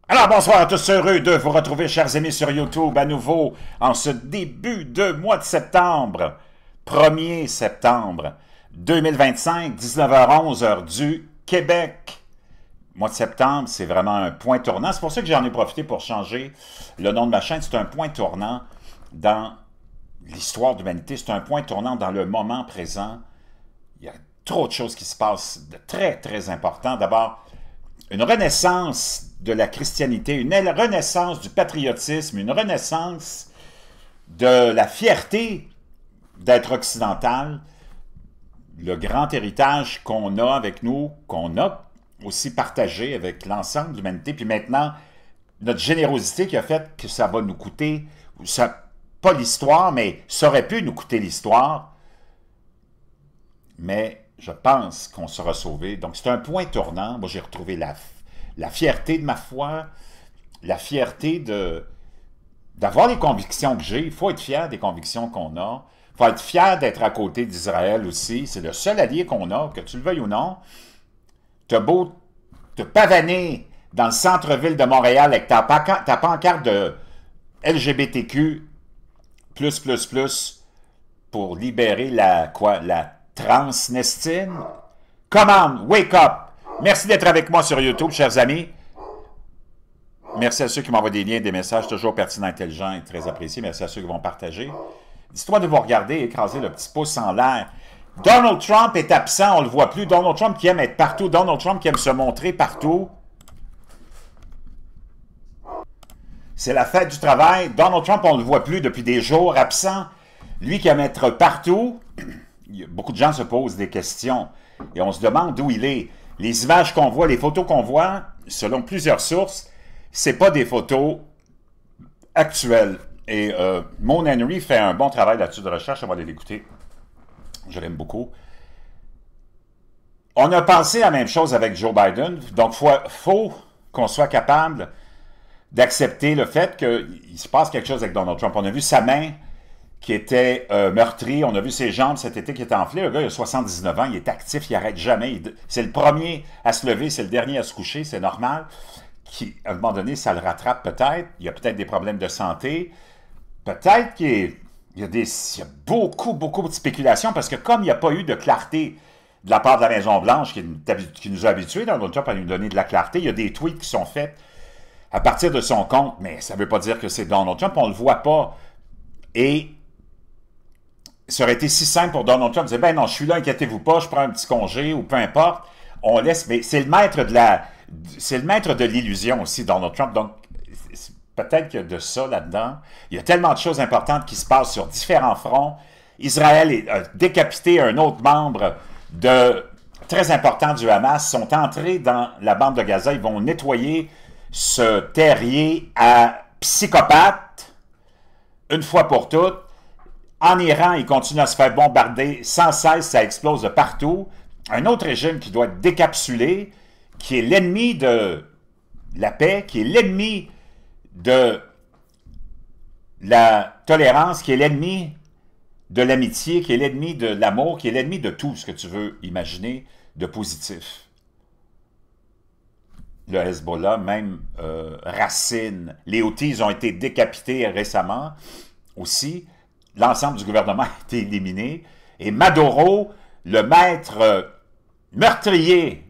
Alors bonsoir à tous, heureux de vous retrouver chers amis sur YouTube à nouveau en ce début de mois de septembre, 1er septembre 2025, 19h11 heure du Québec. Mois de septembre, c'est vraiment un point tournant. C'est pour ça que j'en ai profité pour changer le nom de ma chaîne. C'est un point tournant dans l'histoire de l'humanité. C'est un point tournant dans le moment présent. Il y a trop de choses qui se passent de très, très important. D'abord, une renaissance de la christianité, une renaissance du patriotisme, une renaissance de la fierté d'être occidental, le grand héritage qu'on a avec nous, qu'on a aussi partagé avec l'ensemble de l'humanité, puis maintenant, notre générosité qui a fait que ça va nous coûter, ça, pas l'histoire, mais ça aurait pu nous coûter l'histoire, mais je pense qu'on sera sauvé. Donc c'est un point tournant. Moi j'ai retrouvé la fierté de ma foi, la fierté d'avoir les convictions que j'ai. Il faut être fier des convictions qu'on a. Il faut être fier d'être à côté d'Israël aussi. C'est le seul allié qu'on a, que tu le veuilles ou non. T'as beau te pavaner dans le centre-ville de Montréal avec ta pancarte de LGBTQ++, pour libérer la transnestine. Come on, wake up! Merci d'être avec moi sur YouTube, chers amis. Merci à ceux qui m'envoient des liens, des messages toujours pertinents, intelligents et très appréciés. Merci à ceux qui vont partager. Dis-toi de vous regarder et écraser le petit pouce en l'air. Donald Trump est absent, on ne le voit plus. Donald Trump qui aime être partout. Donald Trump qui aime se montrer partout. C'est la fête du travail. Donald Trump, on ne le voit plus depuis des jours, absent. Lui qui aime être partout. Beaucoup de gens se posent des questions et on se demande d'où il est. Les images qu'on voit, les photos qu'on voit, selon plusieurs sources, c'est pas des photos actuelles. Et Mon Henry fait un bon travail là-dessus de recherche, on va aller l'écouter. Je l'aime beaucoup. On a pensé la même chose avec Joe Biden, donc faut qu'on soit capable d'accepter le fait qu'il se passe quelque chose avec Donald Trump. On a vu sa main qui était meurtri. On a vu ses jambes cet été qui étaient enflées. Le gars, il a 79 ans, il est actif, il n'arrête jamais. C'est le premier à se lever, c'est le dernier à se coucher, c'est normal. À un moment donné, ça le rattrape peut-être. Il y a peut-être des problèmes de santé. Peut-être qu'il y a beaucoup, beaucoup de spéculations parce que comme il n'y a pas eu de clarté de la part de la Maison-Blanche qui nous a habitués, Donald Trump à nous donner de la clarté, il y a des tweets qui sont faits à partir de son compte, mais ça ne veut pas dire que c'est Donald Trump, on ne le voit pas. Et ça aurait été si simple pour Donald Trump de dire, ben non, je suis là, inquiétez-vous pas, je prends un petit congé ou peu importe. On laisse, mais c'est le maître de l'illusion aussi, Donald Trump. Donc, peut-être qu'il y a de ça là-dedans. Il y a tellement de choses importantes qui se passent sur différents fronts. Israël a décapité un autre membre très important du Hamas, sont entrés dans la bande de Gaza, ils vont nettoyer ce terrier à psychopathes, une fois pour toutes. En Iran, il continue à se faire bombarder sans cesse, ça explose de partout. Un autre régime qui doit être décapsulé, qui est l'ennemi de la paix, qui est l'ennemi de la tolérance, qui est l'ennemi de l'amitié, qui est l'ennemi de l'amour, qui est l'ennemi de tout ce que tu veux imaginer de positif. Le Hezbollah, même Racine, les Houthis ont été décapités récemment aussi. L'ensemble du gouvernement a été éliminé. Et Maduro, le maître meurtrier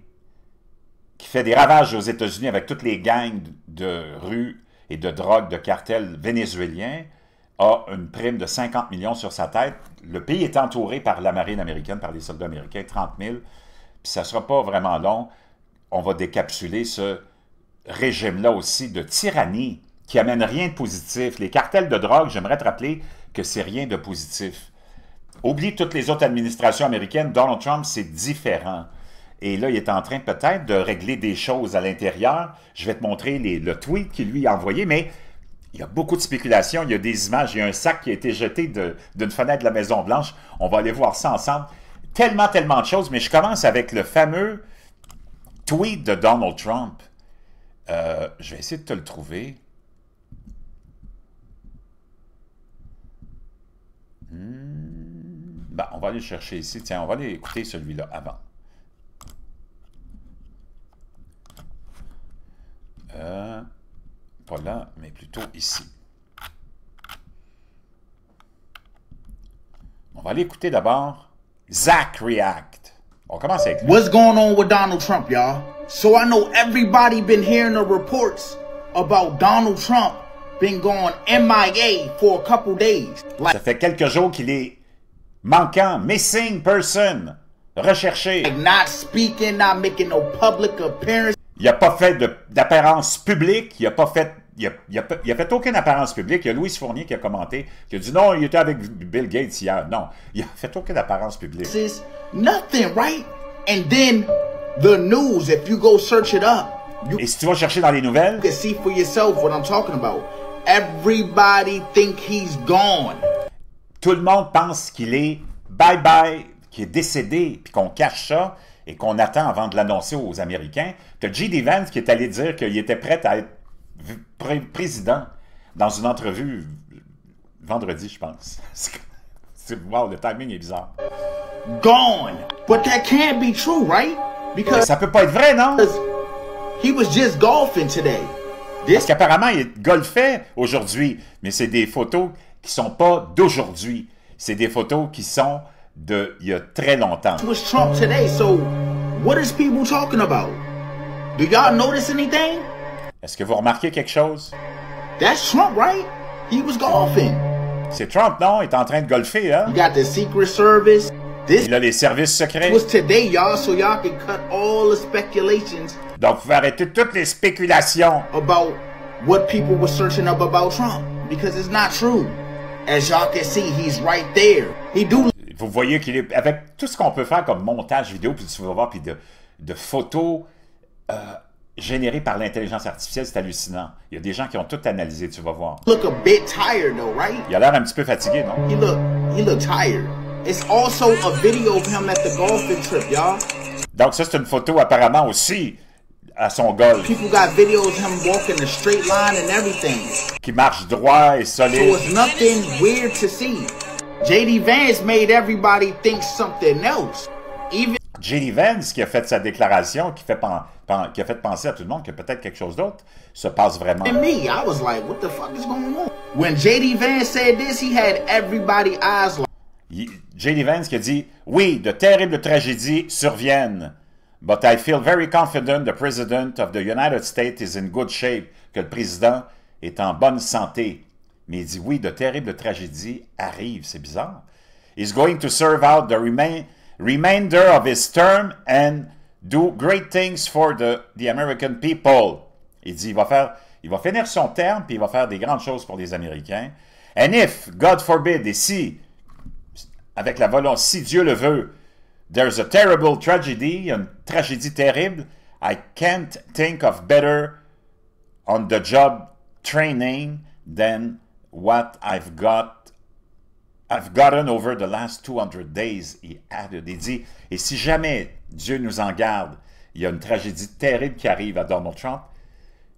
qui fait des ravages aux États-Unis avec toutes les gangs de rue et de drogue de cartels vénézuéliens, a une prime de 50 millions sur sa tête. Le pays est entouré par la marine américaine, par les soldats américains, 30 000. Puis ça ne sera pas vraiment long. On va décapsuler ce régime-là aussi de tyrannie qui amène rien de positif. Les cartels de drogue, j'aimerais te rappeler que c'est rien de positif. Oublie toutes les autres administrations américaines, Donald Trump, c'est différent. Et là, il est en train peut-être de régler des choses à l'intérieur. Je vais te montrer le tweet qu'il lui a envoyé, mais il y a beaucoup de spéculations, il y a des images, il y a un sac qui a été jeté d'une fenêtre de la Maison-Blanche. On va aller voir ça ensemble. Tellement, tellement de choses, mais je commence avec le fameux tweet de Donald Trump. Je vais essayer de te le trouver. Ben, on va aller le chercher ici. Tiens, on va aller écouter celui-là avant. Pas là, mais plutôt ici. On va aller écouter d'abord Zach React. On commence avec lui. What's going on with Donald Trump, y'all? So I know everybody been hearing the reports about Donald Trump been going MIA for a couple days. Ça fait quelques jours qu'il est manquant, missing person, recherché. Like not speaking, not making no public appearance. Il n'a pas fait d'apparence publique, il a fait aucune apparence publique. Il y a Louis Fournier qui a commenté, qui a dit non, il était avec Bill Gates hier. Non, il a fait aucune apparence publique. This is nothing, right? And then the news, if you go search it up, Et si tu vas chercher dans les nouvelles, you can see for yourself what I'm talking about. Everybody think he's gone. tout le monde pense qu'il est bye-bye, qu'il est décédé, puis qu'on cache ça et qu'on attend avant de l'annoncer aux Américains. Tu as J.D. Vance qui est allé dire qu'il était prêt à être président dans une entrevue vendredi, je pense. Wow, le timing est bizarre. Gone. But that can't be true, right? Mais Because ça peut pas être vrai, non? he was just golfing today. Parce qu'apparemment, il golfait aujourd'hui, mais c'est des photos qui sont pas d'aujourd'hui. C'est des photos qui sont de il y a très longtemps. It was Trump today, so what is people talking about? Do y'all notice anything? Est-ce que vous remarquez quelque chose? That's Trump, right? He was golfing. C'est Trump, non? Il est en train de golfer, hein? You got the Secret Service. This Il a les services secrets. was today, y'all, so y'all can cut all the speculations Donc, vous pouvez arrêter toutes les spéculations. about what people were searching up about Trump because it's not true. As y'all can see, he's right there. He do. Vous voyez qu'il est... Avec tout ce qu'on peut faire comme montage vidéo, puis tu vas voir, puis de photos générées par l'intelligence artificielle, c'est hallucinant. Il y a des gens qui ont tout analysé, tu vas voir. Look a bit tired though, right? Il a l'air un petit peu fatigué, non? He look tired. It's also a video of him at the golfing trip, y'all. Donc ça, c'est une photo apparemment aussi à son golf, People got videos of him walking a straight line and everything. qui marche droit et So solide. it's nothing weird to see. J.D. Vance made everybody think something else. Even J.D. Vance, qui a fait sa déclaration, qui a fait penser à tout le monde que peut-être quelque chose d'autre se passe vraiment. me, I was like, what the fuck is going on? When J.D. Vance said this, he had everybody eyes like, J.D. Vance qui a dit « Oui, de terribles tragédies surviennent, but I feel very confident the President of the United States is in good shape, que le président est en bonne santé. » Mais il dit « Oui, de terribles tragédies arrivent. » C'est bizarre. « He's going to serve out the remainder of his term and do great things for the American people. » Il dit il va finir son terme, puis il va faire des grandes choses pour les Américains. « And if, God forbid, et si... » avec la volonté, si Dieu le veut, there's a terrible tragedy, il y a une tragédie terrible, I can't think of better on-the-job training than what I've gotten over the last 200 days. Il dit, et si jamais Dieu nous en garde, il y a une tragédie terrible qui arrive à Donald Trump,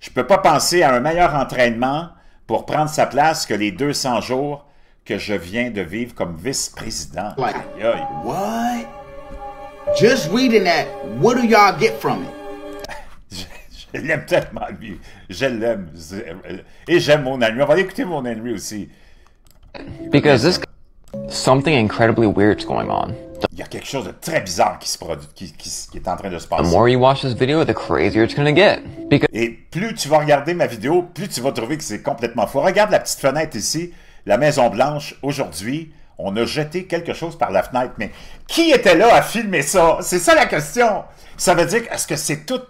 je ne peux pas penser à un meilleur entraînement pour prendre sa place que les 200 jours que je viens de vivre comme vice-président. like, Aïe, aïe. what? Just reading that, what do y'all get from it? Je l'aime tellement, lui. Je l'aime. Et j'aime mon Henry. On va aller écouter mon Henry aussi. Because something incredibly weird's going on. Il y a quelque chose de très bizarre qui se produit, qui est en train de se The passer. more you watch this video, the crazier it's gonna get. Because Et plus tu vas regarder ma vidéo, plus tu vas trouver que c'est complètement fou. Regarde la petite fenêtre ici. La Maison-Blanche, aujourd'hui, on a jeté quelque chose par la fenêtre. Mais qui était là à filmer ça? C'est ça la question. Ça veut dire, est-ce que c'est tout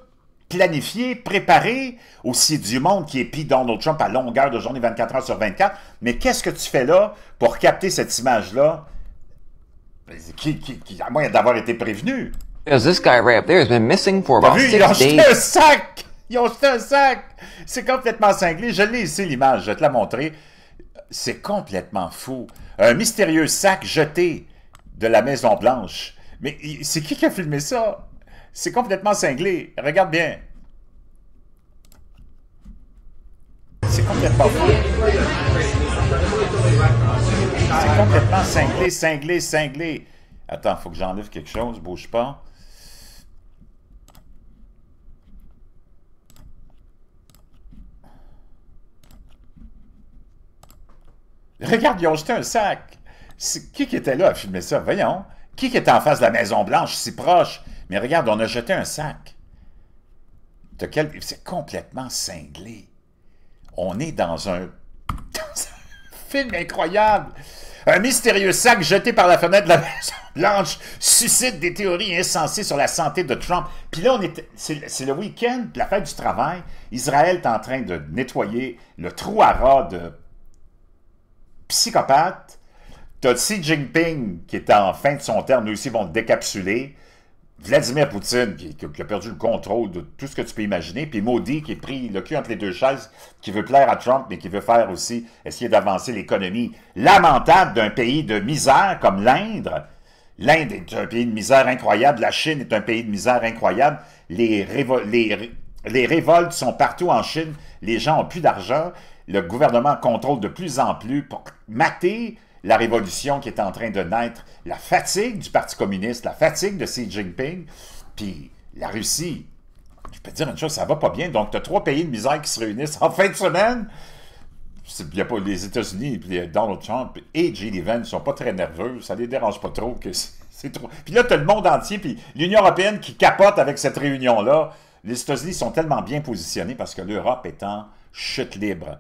planifié, préparé, ou c'est du monde qui épie Donald Trump à longueur de journée 24 heures sur 24? Mais qu'est-ce que tu fais là pour capter cette image-là? À moins d'avoir été prévenu. this guy right up there has been missing for T'as about vu, ils ont 6 jeté days. un sac! Ils ont jeté un sac! C'est complètement cinglé. Je l'ai ici, l'image. Je vais te la montrer. C'est complètement fou. Un mystérieux sac jeté de la Maison-Blanche. Mais c'est qui a filmé ça? C'est complètement cinglé. Regarde bien. C'est complètement fou. C'est complètement cinglé. Attends, il faut que j'enlève quelque chose. Bouge pas. Regarde, ils ont jeté un sac. Qui était là à filmer ça? Voyons. Qui était en face de la Maison-Blanche, si proche? Mais regarde, on a jeté un sac. C'est complètement cinglé. On est dans un film incroyable. Un mystérieux sac jeté par la fenêtre de la Maison-Blanche suscite des théories insensées sur la santé de Trump. Puis là, c'est le week-end, la fête du travail. Israël est en train de nettoyer le trou à ras de psychopathes. T'as Xi Jinping qui est en fin de son terme, eux aussi vont le décapsuler. Vladimir Poutine qui a perdu le contrôle de tout ce que tu peux imaginer. Puis Modi qui est pris le cul entre les deux chaises, qui veut plaire à Trump, mais qui veut faire aussi, essayer d'avancer l'économie lamentable d'un pays de misère comme l'Inde. L'Inde est un pays de misère incroyable. La Chine est un pays de misère incroyable. Les révoltes sont partout en Chine. Les gens n'ont plus d'argent. Le gouvernement contrôle de plus en plus pour mater la révolution qui est en train de naître, la fatigue du Parti communiste, la fatigue de Xi Jinping, puis la Russie. Je peux te dire une chose, ça va pas bien. Donc, tu as 3 pays de misère qui se réunissent en fin de semaine. Il n'y a pas les États-Unis, puis Donald Trump et J.D. Vance ne sont pas très nerveux. Ça les dérange pas trop. C'est trop. Puis là, tu as le monde entier, puis l'Union européenne qui capote avec cette réunion-là. Les États-Unis sont tellement bien positionnés parce que l'Europe est en chute libre.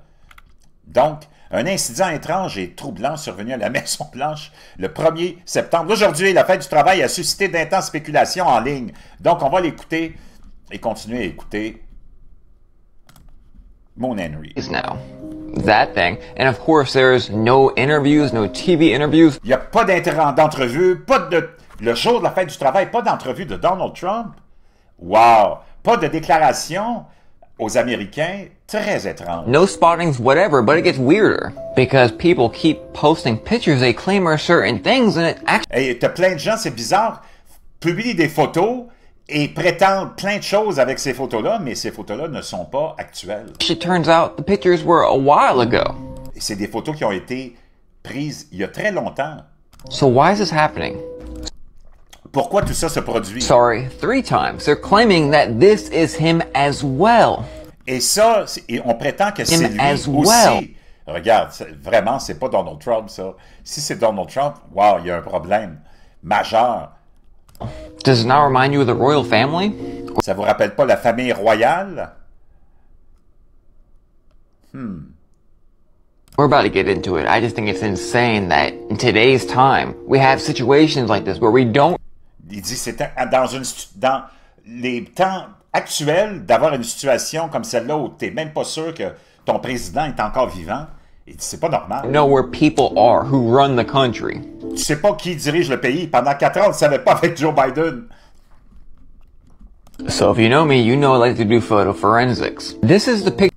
Donc, un incident étrange et troublant survenu à la Maison-Blanche le 1er septembre. Aujourd'hui, la fête du travail a suscité d'intenses spéculations en ligne. Donc, on va l'écouter et continuer à écouter Moon Henry. Now, that thing, and of course there's no interviews, no TV interviews. Il n'y a pas d'entrevue, le jour de la fête du travail, pas d'entrevue de Donald Trump. Wow! Pas de déclaration aux Américains, très étrange. No spottings, whatever, but it gets weirder. Because people keep posting pictures they claim are certain things, and it actually... Et t'as plein de gens, c'est bizarre, publient des photos et prétendent plein de choses avec ces photos-là, mais ces photos-là ne sont pas actuelles. It turns out the pictures were a while ago. Et c'est des photos qui ont été prises il y a très longtemps. So why is this happening? Pourquoi tout ça se produit? Sorry, 3 times. They're claiming that this is him as well. Et ça, on prétend que c'est lui as aussi. well. Regarde, vraiment, c'est pas Donald Trump, ça. Si c'est Donald Trump, wow, il y a un problème majeur. Does it not remind you of the royal family? Ça vous rappelle pas la famille royale? We're about to get into it. I just think it's insane that in today's time, we have situations like this where we don't... Il dit, c'est dans les temps actuels, d'avoir une situation comme celle-là où tu n'es même pas sûr que ton président est encore vivant. Il dit, c'est pas normal. know where people are who run the country. Tu sais pas qui dirige le pays. Pendant 4 ans, on ne savait pas avec Joe Biden. So if you know me, you know I like to do photo forensics. This is the picture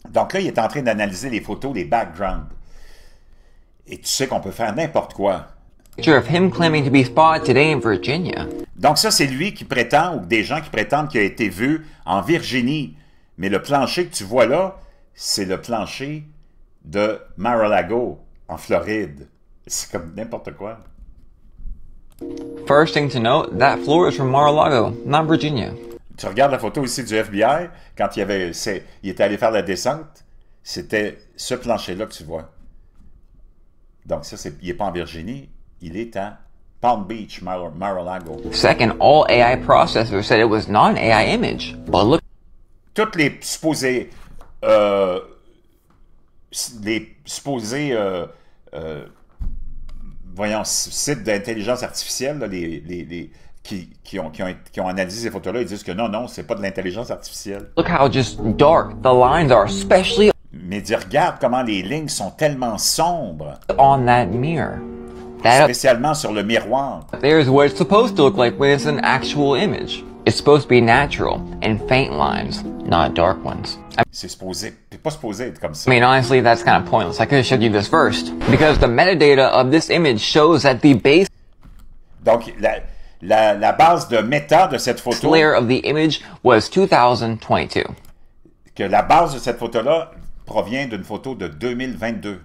Donc là, il est en train d'analyser les photos, les backgrounds. Et tu sais qu'on peut faire n'importe quoi. of him claiming to be spotted today in Virginia. Donc ça, c'est lui qui prétend, ou des gens qui prétendent qu'il a été vu en Virginie. Mais le plancher que tu vois là, c'est le plancher de Mar-a-Lago, en Floride. C'est comme n'importe quoi. First thing to note, that floor is from Mar-a-Lago, not Virginia. Tu regardes la photo ici du FBI, quand il était allé faire la descente, c'était ce plancher-là que tu vois. Donc ça, il n'est pas en Virginie, il est à Palm Beach, Mar-a-Lago. Second, all AI processors said it was not an AI image. But look, Toutes les supposés sites d'intelligence artificielle, là, qui ont analysé ces photos-là, ils disent que non, c'est pas de l'intelligence artificielle. look how just dark the lines are, especially Mais dis, regarde comment les lignes sont tellement sombres, on that mirror. That up spécialement sur le miroir. there is what it's supposed to look like when it's an actual image. It's supposed to be natural and faint lines, not dark ones. C'est pas supposé être comme I ça. mean, honestly, that's kind of pointless. I could have showed you this first. Because the metadata of this image shows that the base Donc, la base de méta de cette photo, layer of the image was 2022. que la base de cette photo-là provient d'une photo de 2022,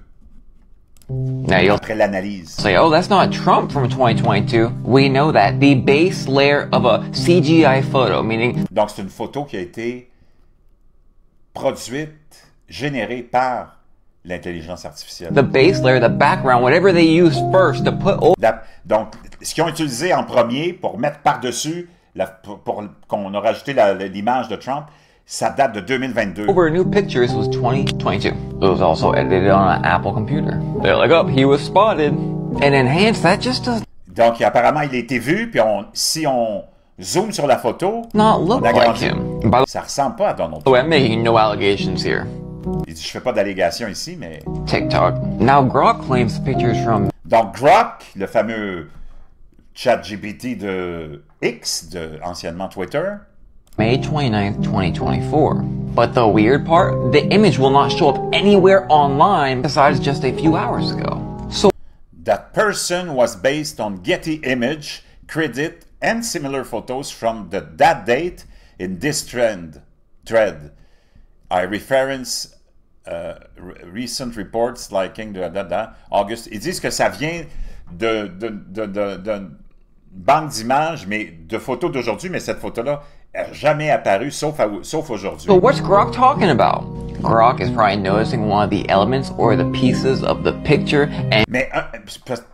Now you'll après l'analyse. say, oh, that's not Trump from 2022. We know that. The base layer of a CGI photo, meaning Donc, c'est une photo qui a été produite, générée par l'intelligence artificielle. The base layer, the background, whatever they used first to put Donc, ce qu'ils ont utilisé en premier pour mettre par-dessus, pour qu'on a rajouté l'image de Trump, ça date de 2022. over new pictures was 2022. It was also edited on an Apple computer. They're like, oh, he was spotted. And enhanced, that just does Donc, apparemment, il a été vu, puis si on zoome sur la photo, not look on like agrandit. him. By Ça ressemble pas à Donald the way, Trump. I'm making no allegations here. Il dit, je fais pas d'allégations ici, mais... TikTok. Now Grok claims the pictures from Donc, Grok, le fameux ChatGPT de X, anciennement Twitter, May 29th, 2024. But the weird part, the image will not show up anywhere online besides just a few hours ago. So that person was based on Getty image, credit, and similar photos from that date in this thread. I reference recent reports liking August. Ils disent que ça vient d'une banque d'images, mais de photos d'aujourd'hui, mais cette photo-là n'a jamais apparu, sauf aujourd'hui. So what's Grok talking about? Grok is probably noticing one of the elements or the pieces of the picture and Mais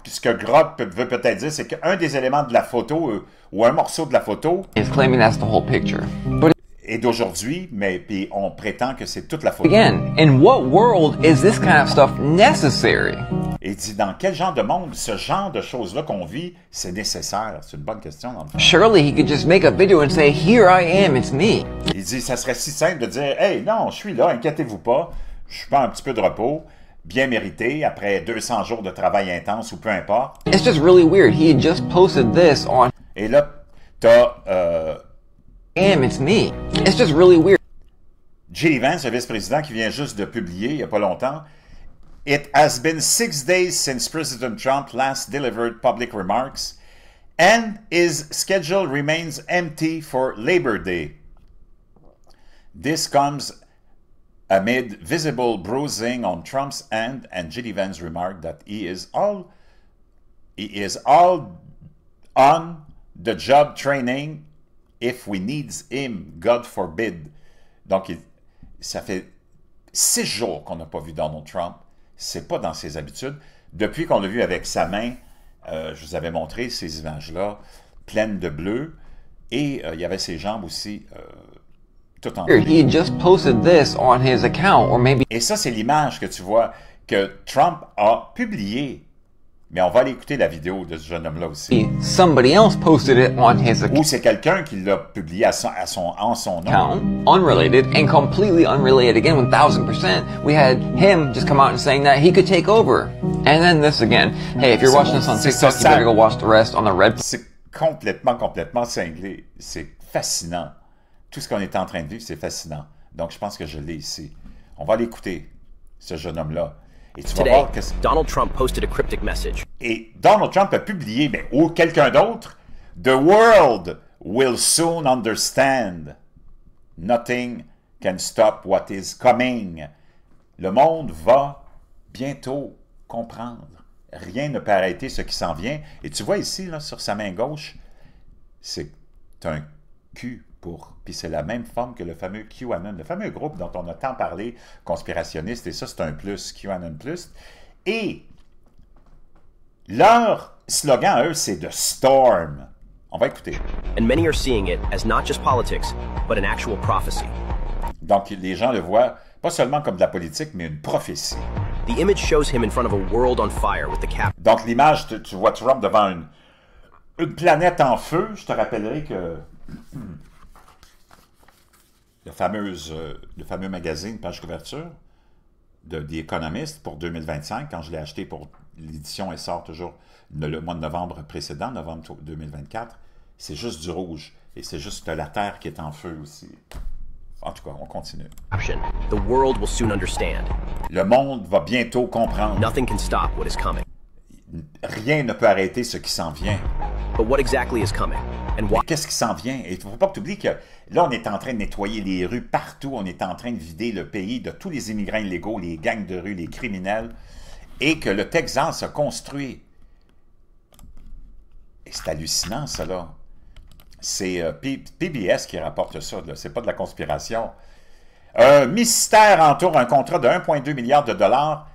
ce que Grok veut peut-être dire, c'est qu'un des éléments de la photo ou un morceau de la photo is claiming that's the whole picture. But est d'aujourd'hui, mais puis on prétend que c'est toute la photo. again, in what world is this kind of stuff necessary? Et il dit, dans quel genre de monde, ce genre de choses-là qu'on vit, c'est nécessaire? C'est une bonne question, dans le fond. Surely he could just make a video and say, here I am, it's me. Il dit, ça serait si simple de dire, « Hey, non, je suis là, inquiétez-vous pas, je prends un petit peu de repos, bien mérité, après 200 jours de travail intense ou peu importe. » It's just really weird. He had just posted this on Et là, t'as it's me. It's just really weird. J.D. Vance, le vice-président, qui vient juste de publier, il n'y a pas longtemps, « It has been 6 days since President Trump last delivered public remarks, and his schedule remains empty for Labor Day. This comes amid visible bruising on Trump's end and J.D. Vance remarked that he is all on the job training if we needs him, God forbid. » Donc, ça fait 6 jours qu'on n'a pas vu Donald Trump. C'est pas dans ses habitudes. Depuis qu'on l'a vu avec sa main, je vous avais montré ces images-là, pleines de bleu, et il y avait ses jambes aussi, tout en bleu. He had just posted this on his account, or maybe Et ça, c'est l'image que tu vois que Trump a publiée. Mais on va aller écouter la vidéo de ce jeune homme-là aussi. somebody else posted it on his Ou c'est quelqu'un qui l'a publié en son nom. account, unrelated, and completely unrelated again, 1000%. We had him just come out and saying that he could take over. And then this again. Hey, if you're watching this on TikTok, you better go watch the rest on the red. C'est complètement cinglé. C'est fascinant. Tout ce qu'on est en train de vivre, c'est fascinant. Donc, je pense que je l'ai ici. On va l'écouter, ce jeune homme-là. Et tu vas Today, voir que... Donald Trump posted a cryptic message. Et Donald Trump a publié, mais ou quelqu'un d'autre, « The world will soon understand. Nothing can stop what is coming. » Le monde va bientôt comprendre. Rien ne peut arrêter ce qui s'en vient. Et tu vois ici, là, sur sa main gauche, c'est un Q pour... Puis c'est la même forme que le fameux QAnon, le fameux groupe dont on a tant parlé, conspirationniste, et ça, c'est un plus, QAnon plus. Et leur slogan, à eux, c'est « The Storm ». On va écouter. And many are seeing it as not just politics, but an actual prophecy. Donc, les gens le voient pas seulement comme de la politique, mais une prophétie. The image shows him in front of a world on fire with the cap. Donc, l'image, tu vois Trump devant une planète en feu. Je te rappellerai que le fameux magazine Page Couverture de The Economist pour 2025, quand je l'ai acheté pour l'édition, elle sort toujours le mois de novembre précédent, novembre 2024, c'est juste du rouge. Et c'est juste la Terre qui est en feu aussi. En tout cas, on continue. The world will soon understand. Le monde va bientôt comprendre. Nothing can stop what is coming. Rien ne peut arrêter ce qui s'en vient. But what exactly is coming? And why? Qu'est-ce qui s'en vient? Et il ne faut pas que tu oublies que là, on est en train de nettoyer les rues partout. On est en train de vider le pays de tous les immigrants illégaux, les gangs de rue, les criminels. Et que le Texas a construit. Et c'est hallucinant, ça, là. C'est PBS qui rapporte ça, là. C'est pas de la conspiration. Un mystère entoure un contrat de 1,2 milliard de dollars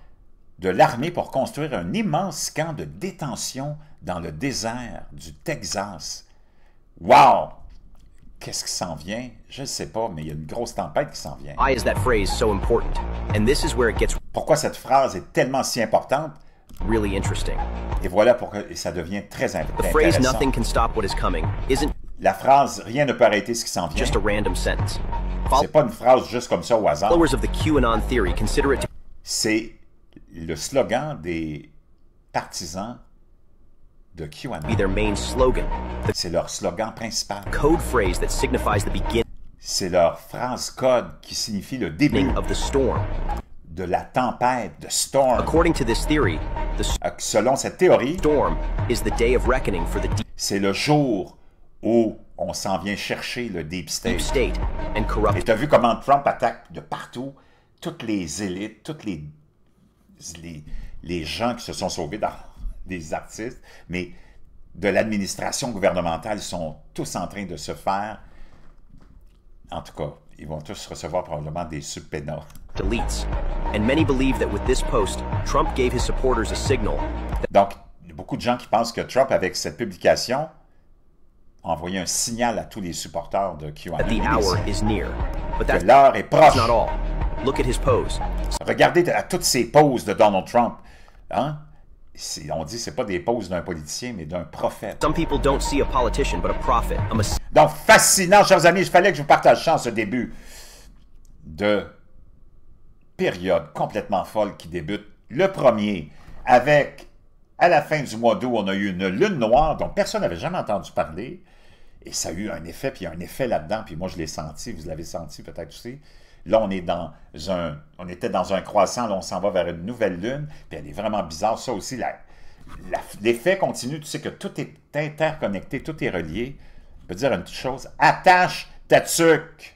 de l'armée pour construire un immense camp de détention dans le désert du Texas. Wow! Qu'est-ce qui s'en vient? Je ne sais pas, mais il y a une grosse tempête qui s'en vient. Why is that phrase so important? And this is where it gets Pourquoi cette phrase est tellement si importante? really interesting. Et voilà pourquoi ça devient très The phrase intéressant. "nothing can stop what is coming" isn't La phrase « rien ne peut arrêter ce qui s'en vient just a random sentence. » c'est pas une phrase juste comme ça au hasard. Followers of the QAnon theory consider it to C'est le slogan des partisans de QAnon. be their main slogan, the C'est leur slogan principal. code phrase that signifies the beginning C'est leur phrase code qui signifie le début of the storm. de la tempête, de storm. According to this theory, the Selon cette théorie, storm is the day of reckoning for the c'est le jour où on s'en vient chercher le deep deep state. state and Et corrupt tu as vu comment Trump attaque de partout toutes les élites, toutes les gens qui se sont sauvés dans des artistes, mais de l'administration gouvernementale, ils sont tous en train de se faire, en tout cas, ils vont tous recevoir probablement des subpoenas. deletes. And many believe that with this post, Trump gave his supporters a signal Donc, il y a beaucoup de gens qui pensent que Trump, avec cette publication, a envoyé un signal à tous les supporters de QAnon. that the hour is near. But Que that's l'heure est proche. not all. Look at his pose. Regardez à toutes ces poses de Donald Trump. Hein? On dit que ce n'est pas des poses d'un politicien, mais d'un prophète. Some people don't see a politician, but a prophet, a messiah. Donc, fascinant, chers amis. Il fallait que je vous partage ça en ce début de période complètement folle qui débute. Le premier, avec, à la fin du mois d'août, on a eu une lune noire dont personne n'avait jamais entendu parler. Et ça a eu un effet, puis il y a un effet là-dedans, puis moi je l'ai senti, vous l'avez senti peut-être aussi. Là, on était dans un croissant, là, on s'en va vers une nouvelle lune, puis elle est vraiment bizarre. Ça aussi, l'effet continue, tu sais que tout est interconnecté, tout est relié. Je peux dire une petite chose, attache ta tuque!